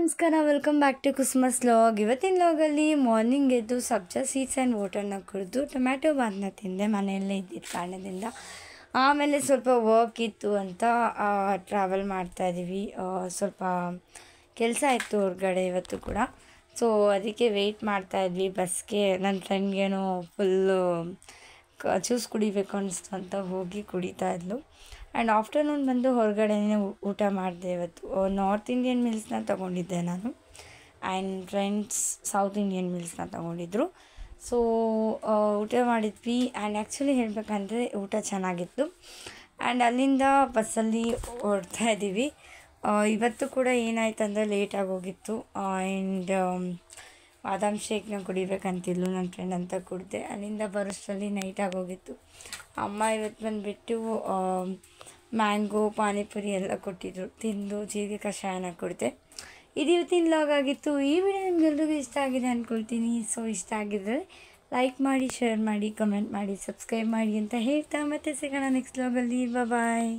ನಮಸ್ಕಾರ, welcome back to ಕುಸುಮಸ್ vlog. ಇವತ್ತಿನ ವ್ಲಾಗಲ್ಲಿ ಮಾರ್ನಿಂಗ್ ಎದ್ದು ಸಬ್ಜಾ ಸೀಡ್ಸ್ ಆ್ಯಂಡ್ ವಾಟರ್ನ ಕುಡಿದು ಟೊಮ್ಯಾಟೊ ಬಾತ್ನ ತಿಂದೆ ಮನೆಯಲ್ಲೇ ಇದ್ದಿದ್ದ ಕಾರಣದಿಂದ. ಆಮೇಲೆ ಸ್ವಲ್ಪ ವರ್ಕ್ ಇತ್ತು ಅಂತ ಟ್ರಾವೆಲ್ ಮಾಡ್ತಾಯಿದ್ದೀವಿ. ಸ್ವಲ್ಪ ಕೆಲಸ ಇತ್ತು ಹೊರಗಡೆ ಇವತ್ತು ಕೂಡ. ಸೊ ಅದಕ್ಕೆ ವೆಯ್ಟ್ ಮಾಡ್ತಾಯಿದ್ವಿ ಬಸ್ಗೆ. ನನ್ನ ಫ್ರೆಂಡ್ಗೇನೋ ಫುಲ್ಲು ಜ್ಯೂಸ್ ಕುಡಿಬೇಕು ಅನ್ನಿಸ್ತು ಅಂತ ಹೋಗಿ ಕುಡಿತಾ ಇದ್ಲು. ಆ್ಯಂಡ್ ಆಫ್ಟರ್ನೂನ್ ಬಂದು ಹೊರಗಡೆನೇ ಊಟ ಮಾಡಿದೆ. ಇವತ್ತು ನಾರ್ತ್ ಇಂಡಿಯನ್ ಮೀಲ್ಸ್ನ ತೊಗೊಂಡಿದ್ದೆ ನಾನು, ಆ್ಯಂಡ್ ಫ್ರೆಂಡ್ಸ್ ಸೌತ್ ಇಂಡಿಯನ್ ಮೀಲ್ಸ್ನ ತೊಗೊಂಡಿದ್ರು. ಸೊ ಊಟ ಮಾಡಿದ್ವಿ. ಆ್ಯಂಡ್ ಆ್ಯಕ್ಚುಲಿ ಹೇಳಬೇಕಂದ್ರೆ ಊಟ ಚೆನ್ನಾಗಿತ್ತು. ಆ್ಯಂಡ್ ಅಲ್ಲಿಂದ ಬಸ್ಸಲ್ಲಿ ಹೊರಡ್ತಾ ಇದ್ದೀವಿ. ಇವತ್ತು ಕೂಡ ಏನಾಯ್ತಂದರೆ ಲೇಟಾಗಿ ಹೋಗಿತ್ತು. ಆ್ಯಂಡ್ ಬಾದಾಮ್ ಶೇಕ್ನ ಕುಡಿಬೇಕಂತಿದ್ಲು ನನ್ನ ಫ್ರೆಂಡ್ ಅಂತ ಕುಡಿದೆ. ಅಲ್ಲಿಂದ ಬರೋಷ್ಟರಲ್ಲಿ ನೈಟಾಗಿ ಹೋಗಿತ್ತು. ಅಮ್ಮ ಇವತ್ತು ಬಂದುಬಿಟ್ಟು ಮ್ಯಾಂಗೋ ಪಾನಿಪುರಿ ಎಲ್ಲ ಕೊಟ್ಟಿದ್ದರು. ತಿಂದು ಜೀರಿಗೆ ಕಷಾಯನ ಕುಡಿದೆ. ಇದು ಇವತ್ತಿನ ವ್ಲಾಗ್ ಆಗಿತ್ತು. ಈ ವಿಡಿಯೋ ನಿಮಗೆಲ್ರಿಗೂ ಇಷ್ಟ ಆಗಿದೆ ಅಂದ್ಕೊಳ್ತೀನಿ. ಸೊ ಇಷ್ಟ ಆಗಿದ್ದರೆ ಲೈಕ್ ಮಾಡಿ, ಶೇರ್ ಮಾಡಿ, ಕಮೆಂಟ್ ಮಾಡಿ, ಸಬ್ಸ್ಕ್ರೈಬ್ ಮಾಡಿ ಅಂತ ಹೇಳ್ತಾ ಮತ್ತೆ ಸಿಗೋಣ ನೆಕ್ಸ್ಟ್ ವ್ಲಾಗಲ್ಲಿ. ಬಾಯ್.